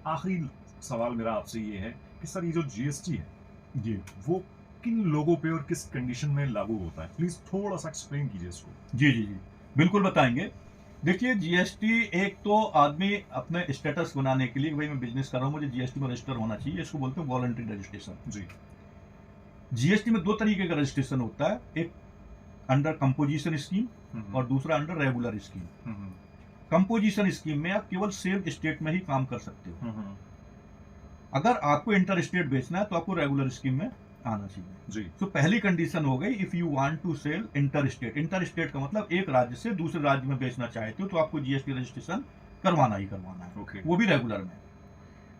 आखिरी सवाल मेरा आपसे ये है कि सर ये जो जीएसटी है, जी। वो किन लोगों पे और किस कंडीशन में लागू होता है? प्लीज़ थोड़ा-सा एक्सप्लेन कीजिए इसको। जी, जी, जी। बिल्कुल बताएँगे। देखिए जीएसटी एक तो आदमी अपने स्टेटस बनाने के लिए कि भई मैं बिज़नेस कर रहा हूँ, मुझे जीएसटी में रजिस्टर होना चाहिए, इसको बोलते हैं वॉलंटरी रजिस्ट्रेशन। जी। जीएसटी में 2 तरीके का रजिस्ट्रेशन होता है, एक अंडर कंपोज़िशन स्कीम हुँ, हुँ। और दूसरा अंडर रेगुलर स्कीम। हुँ, हुँ। कंपोज़िशन स्कीम में आप केवल सेम स्टेट में ही काम कर सकते हो। हुँ, हुँ। अगर आपको इंटर स्टेट बेचना है तो आपको रेगुलर स्कीम में आना चाहिए। जी। तो पहली कंडीशन हो गई if you want to sell interstate. Interstate का मतलब एक राज्य से दूसरे राज्य में बेचना चाहते हो तो आपको जीएसटी रजिस्ट्रेशन करवाना ही करवाना है, ओके। वो भी रेगुलर में।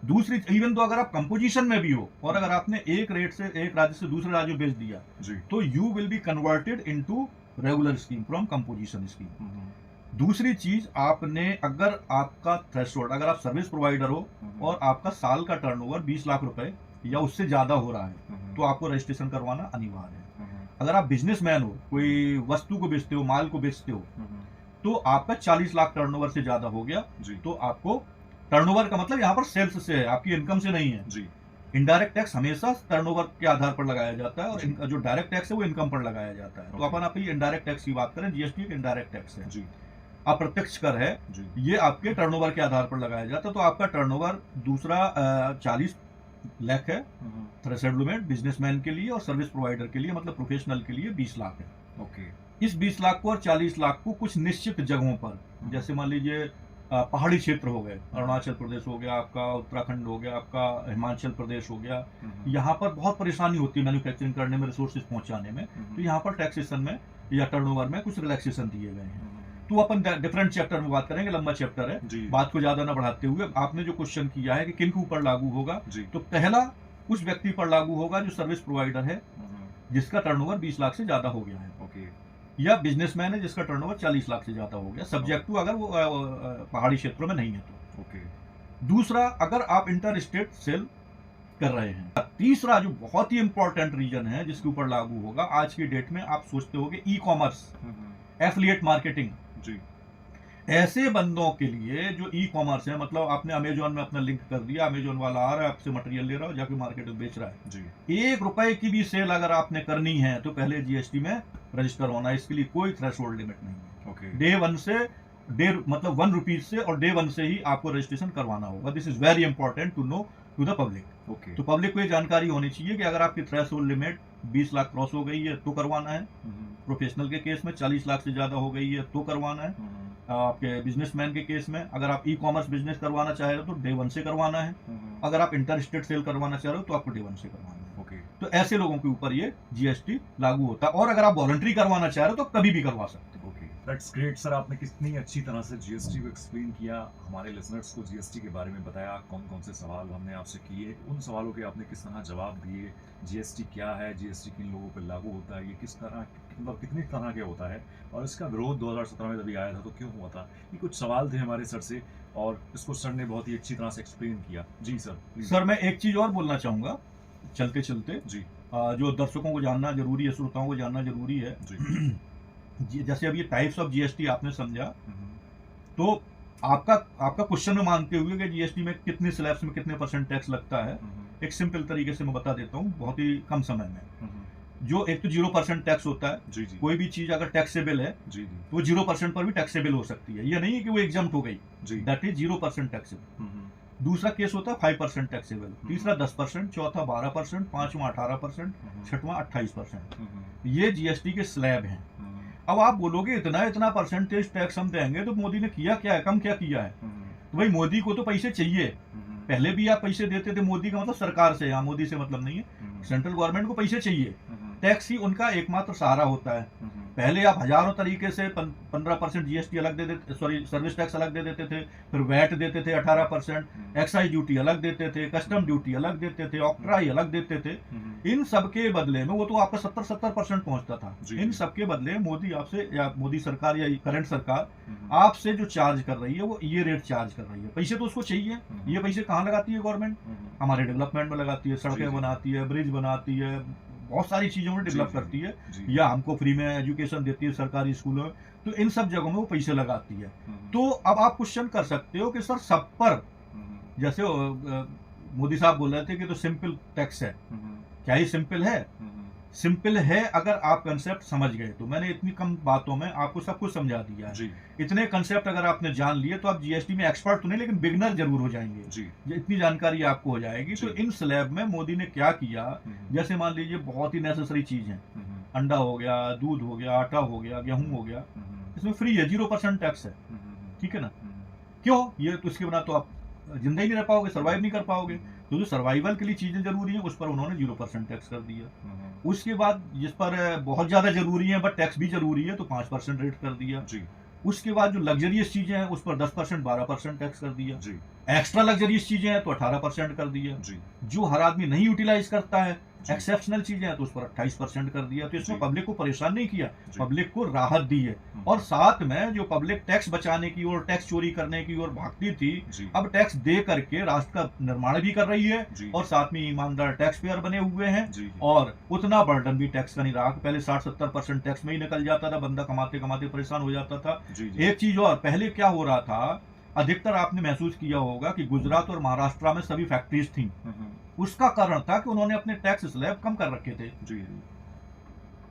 दूसरी, इवन तो अगर आप कंपोजिशन में भी हो और अगर आपने एक रेट से एक राज्य से दूसरे राज्य में बेच दिया जी। तो you will be converted into regular scheme from composition scheme. हुँ, हुँ। दूसरी चीज, आपने अगर आपका थ्रेशोल्ड, अगर आप सर्विस प्रोवाइडर हो हुँ, हुँ। और आपका साल का टर्नओवर 20 लाख रुपए या उससे ज्यादा हो रहा है हुँ, हुँ। तो आपको रजिस्ट्रेशन करवाना अनिवार्य है। हुँ, हुँ। अगर आप बिजनेसमैन हो, कोई वस्तु को बेचते हो, माल को बेचते हो, हुँ, हुँ। तो आपका 40 लाख टर्नओवर से ज्यादा हो गया जी। तो आपको, टर्नओवर का मतलब यहाँ पर सेल्स से है, आपकी इनकम से नहीं है। जी। इनडायरेक्ट टैक्स हमेशा टर्नओवर के आधार पर लगाया जाता है और जी। जो डायरेक्ट टैक्स है वो इनकम पर लगाया जाता है। तो ओके। अपन आप इनडायरेक्ट टैक्स की बात करें, जीएसटी एक इनडायरेक्ट टैक्स है, जी। अप्रत्यक्ष कर है। जी। ये आपके टर्नओवर के आधार पर लगाया जाता है। तो आपका टर्नओवर दूसरा 40 लाख है हुँ, हुँ। थ्रेशोल्ड लिमिट बिजनेसमैन के लिए, और सर्विस प्रोवाइडर के लिए मतलब प्रोफेशनल के लिए 20 लाख है। ओके। इस 20 लाख को और 40 लाख को कुछ निश्चित जगहों पर, जैसे मान लीजिए पहाड़ी क्षेत्र हो गए, अरुणाचल प्रदेश हो गया आपका, उत्तराखंड हो गया आपका, हिमाचल प्रदेश हो गया, हुँ, हुँ। यहाँ पर बहुत परेशानी होती है मैन्युफैक्चरिंग करने में, रिसोर्सेज पहुंचाने में। हुँ, तो हुँ। यहाँ पर टैक्सेशन में या टर्नओवर में कुछ रिलैक्सेशन दिए गए हैं। हुँ, हुँ। तो अपन डिफरेंट चैप्टर में बात करेंगे, लंबा चैप्टर है, जी। बात को ज्यादा ना बढ़ाते हुए आपने जो क्वेश्चन किया है कि किन के ऊपर लागू होगा, जी। तो पहला उस व्यक्ति पर लागू होगा जो सर्विस प्रोवाइडर है, हुँ, हुँ। जिसका टर्नओवर 20 लाख से ज्यादा हो गया है, ओके। या बिजनेसमैन है जिसका टर्नओवर 40 लाख से ज्यादा हो गया, सब्जेक्ट टू अगर वो पहाड़ी क्षेत्रों में नहीं है तो। ओके। दूसरा, अगर आप इंटर स्टेट सेल कर रहे हैं। तीसरा जो बहुत ही इंपॉर्टेंट रीजन है जिसके ऊपर लागू होगा आज की डेट में, आप सोचते हो ई कॉमर्स, हुँ, हुँ। एफिलिएट मार्केटिंग, जी। ऐसे बंदों के लिए जो ई कॉमर्स है, मतलब आपने अमेजोन में अपना लिंक कर दिया, अमेजोन वाला आ रहा है आपसे मटेरियल ले रहा है, जाके मार्केट में बेच रहा है, जी। 1 रुपए की भी सेल अगर आपने करनी है तो पहले जीएसटी में रजिस्टर होना है। इसके लिए कोई थ्रेशोल्ड लिमिट नहीं है। ओके। डे वन से, मतलब 1 रुपीज से, और डे वन से ही आपको रजिस्ट्रेशन करवाना होगा। This is very important to know to the public. Okay. तो पब्लिक को ये जानकारी होनी चाहिए कि अगर आपकी थ्रेशोल्ड लिमिट 20 लाख क्रॉस हो गई है तो करवाना है, हुँ, हुँ। प्रोफेशनल के केस में 40 लाख से ज्यादा हो गई है तो करवाना है, हुँ, हुँ। आपके बिजनेसमैन के केस में अगर आप ई कॉमर्स बिजनेस करवाना चाह रहे हो तो डे वन से करवाना है, हुँ, हुँ। अगर आप इंटर स्टेट सेल करवाना चाह रहे हो तो आपको डे वन से करवाना है। ओके। तो ऐसे लोगों के ऊपर ये जीएसटी लागू होता है, और अगर आप वॉलंटरी करवाना चाह रहे हो तो कभी भी करवा सकते हो। Okay, that's great sir. आपने कितनी अच्छी तरह से जीएसटी को एक्सप्लेन किया, हमारे लिसनर्स को जीएसटी के बारे में बताया, कौन-कौन से सवाल हमने आपसे किए, उन सवालों के आपने किस तरह जवाब दिए, जीएसटी क्या है, जीएसटी किन लोगों पर लागू होता है, ये किस तरह, मतलब कितनी तरह के होता है, और इसका विरोध 2017 में जब आया था तो क्यों हुआ था। ये कुछ सवाल थे हमारे सर से और इसको सर ने बहुत ही अच्छी तरह से एक्सप्लेन किया। जी सर, प्लीज। सर मैं एक चीज और बोलना चाहूंगा चलते चलते, जी। जो दर्शकों को जानना जरूरी है, श्रोताओं को जानना जरूरी है। जी। जैसे अब ये टाइप्स ऑफ जीएसटी आपने समझा, हुँ, हुँ। तो आपका क्वेश्चन में मानते हुए कि जीएसटी में कितने स्लैब्स में कितने % टैक्स लगता है, हुँ, हुँ। एक सिंपल तरीके से मैं बता देता हूँ बहुत ही कम समय में। हुँ, हुँ। जो एक तो 0% टैक्स होता है, जी, जी। कोई भी चीज अगर टैक्सेबल है जी, जी। तो 0% पर भी टैक्सेबल हो सकती है, ये नहीं है कि वो एग्जम्प्ट हो गई, जी। That is 0% taxable. हुँ, हुँ। दूसरा केस होता है 5% टैक्सेबल, तीसरा 10%, चौथा 12%, पांचवा 18%, हुँ, हुँ। छठवां 28%। हुँ, हुँ। ये जीएसटी के स्लैब हैं। हुँ, हुँ। अब आप बोलोगे इतना इतना परसेंटेज टैक्स हम देंगे तो मोदी ने किया क्या है, कम क्या किया है। हुँ, हुँ। तो भाई मोदी को तो पैसे चाहिए, हुँ, हुँ। पहले भी आप पैसे देते थे, मोदी का मतलब सरकार से, यहाँ मोदी से मतलब नहीं है, हुँ, हुँ। सेंट्रल गवर्नमेंट को पैसे चाहिए, हुँ, हुँ। टैक्स ही उनका एकमात्र सहारा होता है। हुँ, हुँ। पहले आप हजारों तरीके से 15% जीएसटी अलग दे देते, सॉरी सर्विस टैक्स अलग दे देते थे, फिर वैट देते थे 18%, हुँ। एक्साइज ड्यूटी अलग देते थे, कस्टम ड्यूटी अलग देते थे, ऑक्ट्राई अलग देते थे। हुँ, हुँ। इन सब के बदले में, वो तो आपका 70% पहुंचता था, जी, इन जी। सब के बदले मोदी आपसे, या मोदी सरकार या करंट सरकार हुँ, हुँ। आपसे जो चार्ज कर रही है वो ये रेट चार्ज कर रही है। पैसे तो उसको चाहिए, हुँ। ये पैसे कहाँ लगाती है गवर्नमेंट, हुँ, हुँ। हमारे डेवलपमेंट में लगाती है, जी, सड़कें जी। बनाती है, ब्रिज बनाती है, बहुत सारी चीजों में जी, डेवलप जी। करती है, जी। या हमको फ्री में एजुकेशन देती है सरकारी स्कूलों में, तो इन सब जगहों में वो पैसे लगाती है। हुँ, हुँ। तो अब आप क्वेश्चन कर सकते हो कि सर सब पर हुँ, हुँ। जैसे मोदी साहब बोल रहे थे कि तो सिंपल टैक्स है, क्या ये सिंपल है? सिंपल है अगर आप कंसेप्ट समझ गए तो। मैंने इतनी कम बातों में आपको सब कुछ समझा दिया है। जी इतने कंसेप्ट अगर आपने जान लिए तो आप जीएसटी में एक्सपर्ट तो नहीं लेकिन बिगनर जरूर हो जाएंगे। जी इतनी जानकारी आपको हो जाएगी। तो जी। इन स्लैब में मोदी ने क्या किया, जैसे मान लीजिए बहुत ही नेसेसरी चीज है, अंडा हो गया, दूध हो गया, आटा हो गया, गेहूं हो गया, इसमें फ्री है, 0% टैक्स है। ठीक है ना? क्यों? ये तो इसके बिना तो आप जिंदा ही नहीं रह पाओगे, सर्वाइव नहीं कर पाओगे। तो जो सर्वाइवल के लिए चीजें जरूरी हैं उस पर उन्होंने 0% टैक्स कर दिया। उसके बाद जिस पर बहुत ज्यादा जरूरी है बट टैक्स भी जरूरी है तो 5% रेट कर दिया। जी उसके बाद जो लग्जरियस चीजें हैं उस पर 10% 12% टैक्स कर दिया। जी एक्स्ट्रा लग्जरियस चीजें हैं तो 18% कर दिया। जी जो हर आदमी नहीं यूटिलाइज करता है, जी। एक्सेप्शनल चीजें हैं तो उस पर 28% कर दिया। तो इसमें जी। पब्लिक को परेशान नहीं किया, जी। पब्लिक को राहत दी है। और साथ में जो पब्लिक टैक्स बचाने की और टैक्स चोरी करने की ओर भागती थी, जी अब टैक्स दे करके राष्ट्र का निर्माण भी कर रही है जी और साथ में ईमानदार टैक्स पेयर बने हुए हैं। जी और उतना बर्डन भी टैक्स का नहीं रहा। पहले 60-70% टैक्स में ही निकल जाता था, बंदा कमाते कमाते परेशान हो जाता था। जी जी एक चीज और, पहले क्या हो रहा था, अधिकतर आपने महसूस किया होगा कि गुजरात और महाराष्ट्र में सभी फैक्ट्रीज थी। उसका कारण था कि उन्होंने अपने टैक्स स्लैब कम कर रखे थे। जी जी।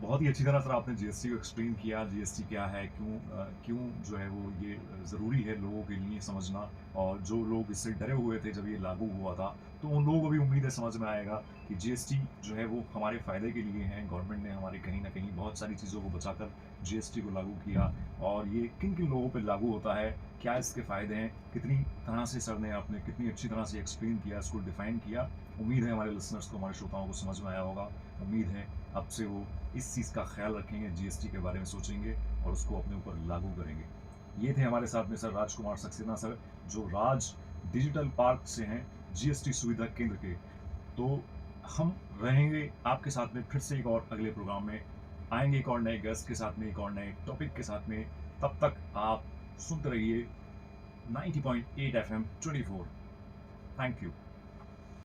बहुत ही अच्छी तरह सर आपने जीएसटी को एक्सप्लेन किया, जीएसटी क्या है, क्यों जो है वो ये ज़रूरी है लोगों के लिए समझना। और जो लोग इससे डरे हुए थे जब ये लागू हुआ था तो उन लोगों को भी उम्मीद है समझ में आएगा कि जीएसटी जो है वो हमारे फ़ायदे के लिए है। गवर्नमेंट ने हमारे कहीं ना कहीं बहुत सारी चीज़ों को बचाकर जीएसटी को लागू किया और ये किन किन लोगों पर लागू होता है, क्या इसके फ़ायदे हैं, कितनी तरह से सर ने आपने कितनी अच्छी तरह से एक्सप्लेन किया, इसको डिफ़ाइन किया। उम्मीद है हमारे लिसनर्स को, हमारे श्रोताओं को समझ में आया होगा। उम्मीद है अब से वो इस चीज़ का ख्याल रखेंगे, जीएसटी के बारे में सोचेंगे और उसको अपने ऊपर लागू करेंगे। ये थे हमारे साथ में सर राजकुमार सक्सेना सर, जो राज डिजिटल पार्क से हैं, जीएसटी सुविधा केंद्र के। तो हम रहेंगे आपके साथ में फिर से एक और अगले प्रोग्राम में, आएंगे एक और नए गेस्ट के साथ में, एक और नए टॉपिक के साथ में। तब तक आप सुनते रहिए 90.8 FM 24। Thank you.